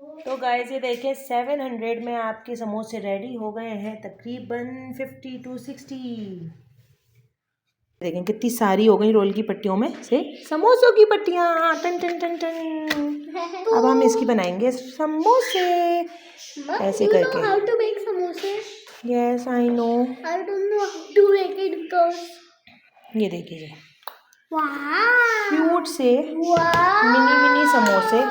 तो गाइस ये देखिए 700 में आपके समोसे रेडी हो गए हैं, तकरीबन 50 to 60। देखें कितनी सारी हो गई रोल की पट्टियों में से समोसों की पट्टियाँ। टन टन टन टन। अब हम इसकी बनाएंगे समोसे ऐसे करके। How to make samosa? Yes I know. I don't know how to make it because. ये देखिए Wow. क्यूट से Wow. मिनी समोसे।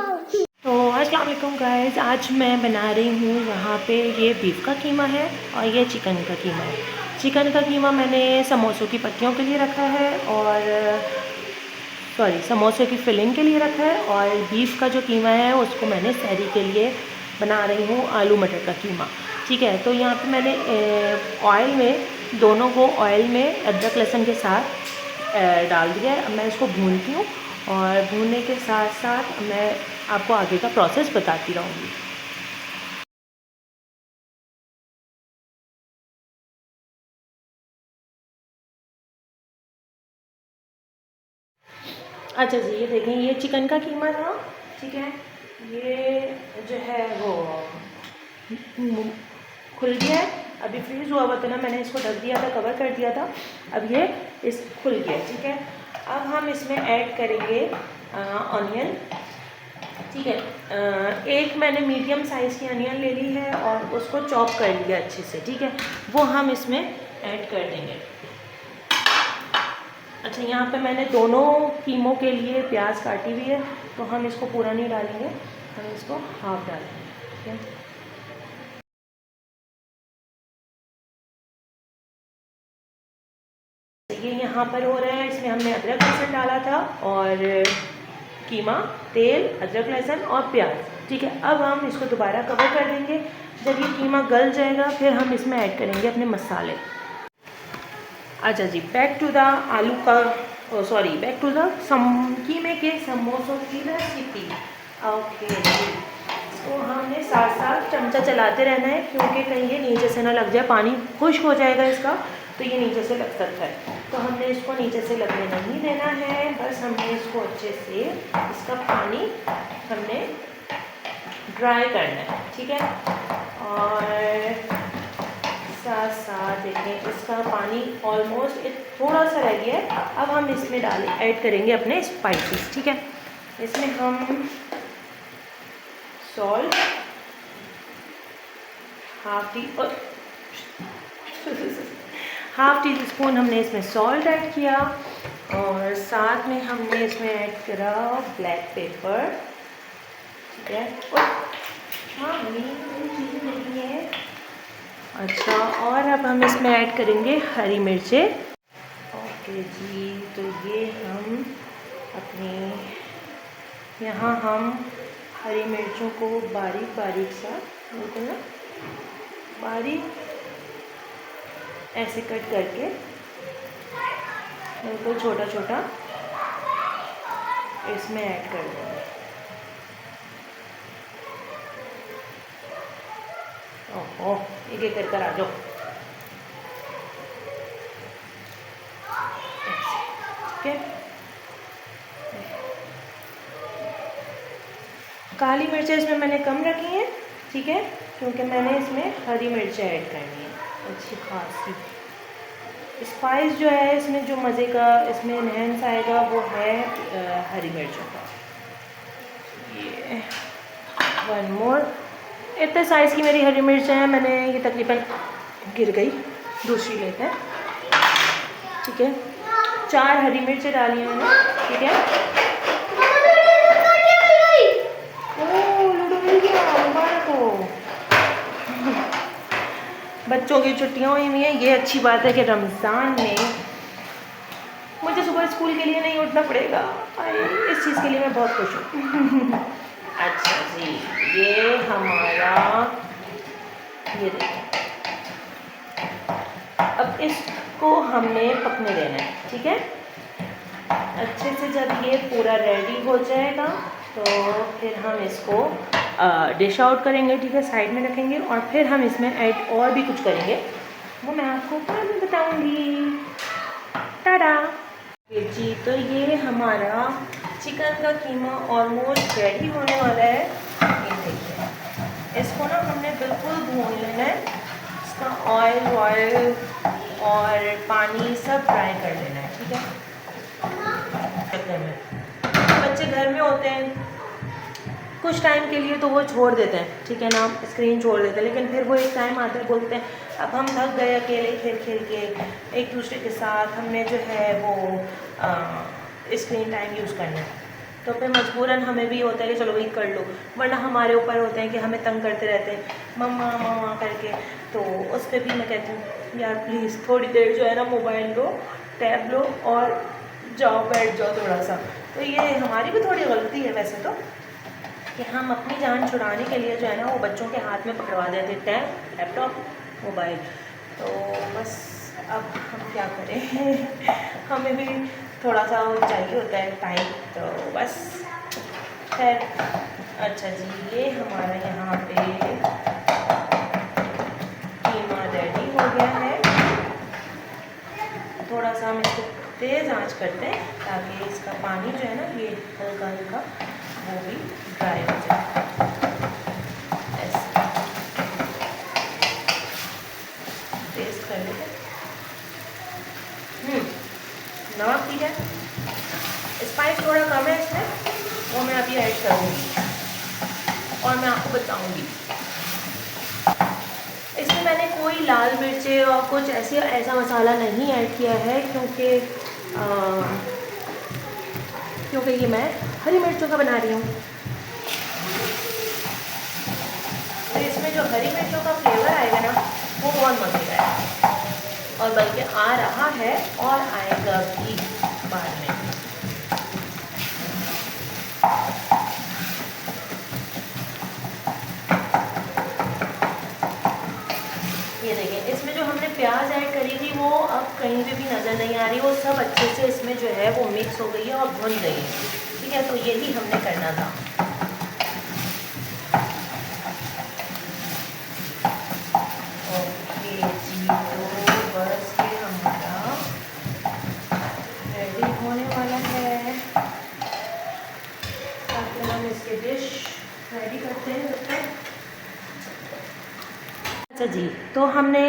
तो अस्सलाम वालेकुम गाइस, आज मैं बना रही हूँ यहाँ पे ये बीफ का कीमा है और ये चिकन का कीमा है। चिकन का कीमा मैंने समोसों की पट्टियों के लिए रखा है और समोसे की फिलिंग के लिए रखा है, और बीफ का जो कीमा है उसको मैंने सहरी के लिए बना रही हूँ, आलू मटर का कीमा। ठीक है, तो यहाँ पे मैंने ऑयल में दोनों को ऑयल में अदरक लहसुन के साथ डाल दिया है। अब मैं इसको भूनती हूँ और भूनने के साथ साथ मैं आपको आगे का प्रोसेस बताती रहूँगी। अच्छा जी, ये देखें ये चिकन का कीमा था। ठीक है, ये जो है वो खुल गया है। अभी फ्रीज़ हुआ हुआ था ना, मैंने इसको ढक दिया था, कवर कर दिया था। अब ये इस खुल गया। ठीक है, अब हम इसमें ऐड करेंगे ऑनियन। ठीक है, एक मैंने मीडियम साइज़ की अनियन ले ली है और उसको चॉप कर लिया अच्छे से। ठीक है, वो हम इसमें ऐड कर देंगे। अच्छा, यहाँ पे मैंने दोनों कीमों के लिए प्याज काटी हुई है, तो हम इसको पूरा नहीं डालेंगे, हम इसको हाफ डालेंगे। ठीक है, ये यहाँ पर हो रहा है। इसमें हमने अदरक लहसुन डाला था और कीमा, तेल, अदरक लहसुन और प्याज। ठीक है, अब हम इसको दोबारा कवर कर देंगे। जब ये कीमा गल जाएगा फिर हम इसमें ऐड करेंगे अपने मसाले। अच्छा जी, बैक टू द आलू का बैक टू द कीमे के समोसों की रेसिपी। ओके जी, तो हमने साथ साथ चमचा चलाते रहना है, क्योंकि कहीं ये नीचे से ना लग जाए, पानी खुश्क हो जाएगा इसका, तो ये नीचे से लग सकता है। तो हमने इसको नीचे से लगने नहीं देना है, बस हमने इसको अच्छे से इसका पानी हमने ड्राई करना है। ठीक है, और साथ साथ देखें इसका पानी ऑलमोस्ट थोड़ा सा रह गया है। अब हम इसमें ऐड करेंगे अपने स्पाइसेस। ठीक है, इसमें हम सॉल्ट हाफ टी स्पून हमने इसमें सॉल्ट ऐड किया, और साथ में हमने इसमें ऐड करा ब्लैक पेपर। ठीक है, हाँ चीज़ें नहीं है। अच्छा, और अब हम इसमें ऐड करेंगे हरी मिर्चें। ओके जी, तो ये हम अपने यहाँ हम हरी मिर्चों को बारीक बारीक सा बिल्कुल ना बारीक ऐसे कट करके बिल्कुल छोटा छोटा इसमें ऐड कर देंगे। ओहो, एक एक कर आ जाओ। ठीक है, काली मिर्चें इसमें मैंने कम रखी हैं। ठीक है, क्योंकि मैंने इसमें हरी मिर्चें ऐड करनी है अच्छी खासी। स्पाइस जो है इसमें, जो मज़े का इसमें एनहेंस आएगा वो है हरी मिर्चों का। ये वन मोर, इतने साइज़ की मेरी हरी मिर्च है, मैंने ये तकरीबन गिर गई, दूसरी लेते हैं। ठीक है, 4 हरी मिर्चें डाली हैं मैंने। ठीक है, लूडो मिल गया, मुबारक हो। बच्चों की छुट्टियाँ हुई हुई हैं, ये अच्छी बात है कि रमज़ान में मुझे सुबह स्कूल के लिए नहीं उठना पड़ेगा। इस चीज़ के लिए मैं बहुत खुश हूँ। अच्छा जी, ये हमारा, ये देखिए, अब इसको हमने पकने देना है। ठीक है, अच्छे से जब ये पूरा रेडी हो जाएगा तो फिर हम इसको डिश आउट करेंगे। ठीक है, साइड में रखेंगे, और फिर हम इसमें ऐड और भी कुछ करेंगे, वो मैं आपको बाद में बताऊँगी। टाटा जी, तो ये हमारा चिकन का कीमा ऑलमोस्ट रेडी होने वाला है। ये देखिए, इसको ना हमने बिल्कुल भून लेना है, इसका ऑयल और पानी सब ड्राई कर लेना है, ठीक है। बच्चे घर में होते हैं कुछ टाइम के लिए तो वो छोड़ देते हैं, ठीक है ना, स्क्रीन छोड़ देते हैं, लेकिन फिर वो एक टाइम आता है बोलते हैं अब हम थक गए अकेले खेल खेल के एक दूसरे के साथ, हमने जो है वो स्क्रीन टाइम यूज़ करना है, तो फिर मजबूरन हमें भी होता है कि चलो भाई कर लो, वरना हमारे ऊपर होते हैं कि हमें तंग करते रहते हैं मम्मा मम्मा करके। तो उस पर भी मैं कहती हूँ यार प्लीज़ थोड़ी देर जो है ना मोबाइल लो, टैब लो और जाओ बैठ जाओ थोड़ा सा। तो ये हमारी भी थोड़ी गलती है वैसे तो, कि हम अपनी जान छुड़ाने के लिए जो है ना वो बच्चों के हाथ में पकड़वा देते टैब लैपटॉप मोबाइल। तो बस अब हम क्या करें हमें भी थोड़ा सा चाहिए होता है टाइम, तो बस खैर। अच्छा जी, ये हमारा यहाँ पे कीमा रेडी हो गया है। थोड़ा सा हम इसको तेज़ आंच करते हैं ताकि इसका पानी जो है ना ये हल्का हल्का वो भी ड्राई हो जाए। ऐसे टेस्ट कर लेते हैं। नमक ठीक है, स्पाइस थोड़ा कम है इसमें, वो मैं अभी ऐड करूँगी और मैं आपको बताऊँगी। इसमें मैंने कोई लाल मिर्चें और कुछ ऐसा मसाला नहीं ऐड किया है क्योंकि ये मैं हरी मिर्चों का बना रही हूँ। तो इसमें जो हरी मिर्चों का फ्लेवर आएगा ना वो बहुत मज़ेदार है, और बल्कि आ रहा है और आएगा भी बाद में। ये देखिए, इसमें जो हमने प्याज ऐड करी थी वो अब कहीं पे भी नज़र नहीं आ रही, वो सब अच्छे से इसमें जो है वो मिक्स हो गई है और भुन गई है, ठीक है। तो यही हमने करना था। ओके जी, तो बस ये हमारा रेडी होने वाला है, ताकि हम इसके डिश रेडी करते हैं जब तक। अच्छा जी, तो हमने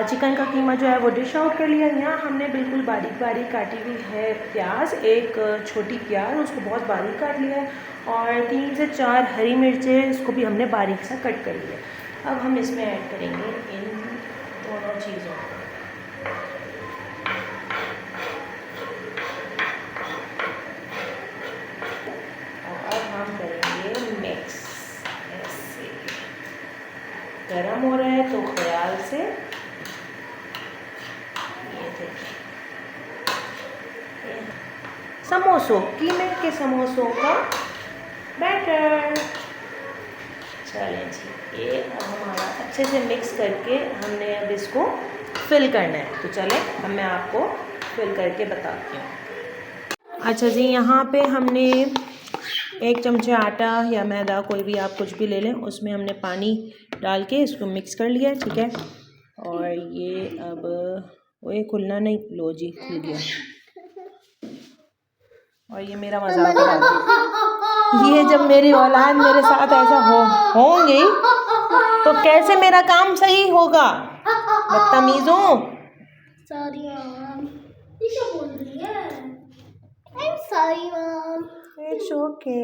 चिकन का कीमा जो है वो डिश आउट कर लिया। यहाँ हमने बिल्कुल बारीक बारीक काटी हुई है प्याज, एक छोटी प्याज उसको बहुत बारीक काट लिया है, और 3 से 4 हरी मिर्चें इसको भी हमने बारीक सा कट कर लिया। अब हम इसमें ऐड करेंगे इन दोनों चीज़ों को। और हम करेंगे मिक्स। ऐसे गरम हो रहा है तो ख्याल से, ये देखिए समोसों, कीमे के समोसों का बैटर। चलें जी, ये अब हमारा अच्छे से मिक्स करके हमने अब इसको फिल करना है। तो चलें अब मैं आपको फिल करके बताती हूँ। अच्छा जी, यहाँ पे हमने 1 चमचे आटा या मैदा कोई भी आप कुछ भी ले लें, उसमें हमने पानी डाल के इसको मिक्स कर लिया, ठीक है। और ये अब वो खुलना नहीं, लो जी खुल गया। और ये मेरा मजाक उड़ा रही है। ये जब मेरी औलाद मेरे साथ ऐसा होंगी तो कैसे मेरा काम सही होगा, बदतमीजों। सॉरी मॉम, ये क्या बोल रही है? I am sorry mom. It's okay.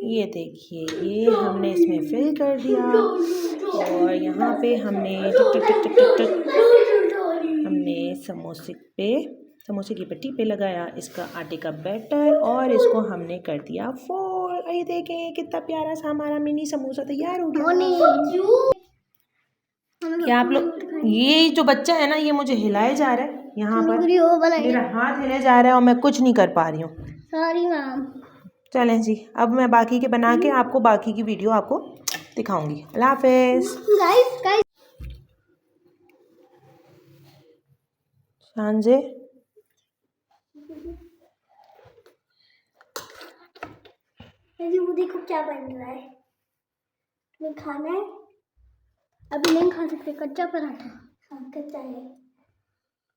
ये देखिए, ये हमने इसमें फिल कर दिया, और यहाँ पे हमने टिक टिक टिक टिक टिक टिक हमने समोसे की पट्टी पे लगाया इसका आटे का बैटर, और इसको हमने कर दिया फोल्ड। ये देखें कितना प्यारा सा हमारा मिनी समोसा तैयार हो गया। क्या आप लोग, ये जो बच्चा है ना ये मुझे हिलाए जा रहा है, यहाँ पर मेरा हाथ हिले जा रहा है और मैं कुछ नहीं कर पा रही हूँ। Sorry ma'am. चलें जी, अब मैं बाकी के बना के आपको बाकी की वीडियो आपको दिखाऊंगी। अल्लाह हाफिज़। गाइस शानजे, वो देखो क्या बन रहा है, तुम्हें खाना है? अभी नहीं खा सकते, कच्चा पराठा। हाँ कच्चा है,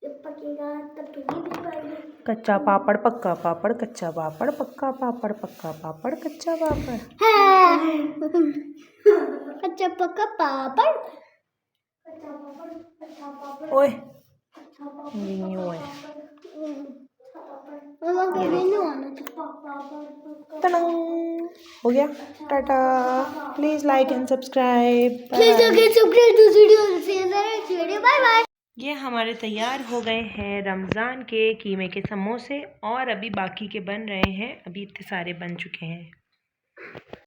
जब पकेगा तब तुम भी पाएंगे। कच्चा पापड़ पक्का पापड़, कच्चा पापड़ पक्का पापड़, पक्का पापड़ कच्चा पापड़। है कच्चा पक्का पापड़। ओए अच्छा पापड़। ये ओए तड़ंग हो गया। टाटा। Please like and subscribe. Bye bye. ये हमारे तैयार हो गए हैं रमज़ान के कीमे के समोसे और अभी बाकी के बन रहे हैं। अभी इतने सारे बन चुके हैं।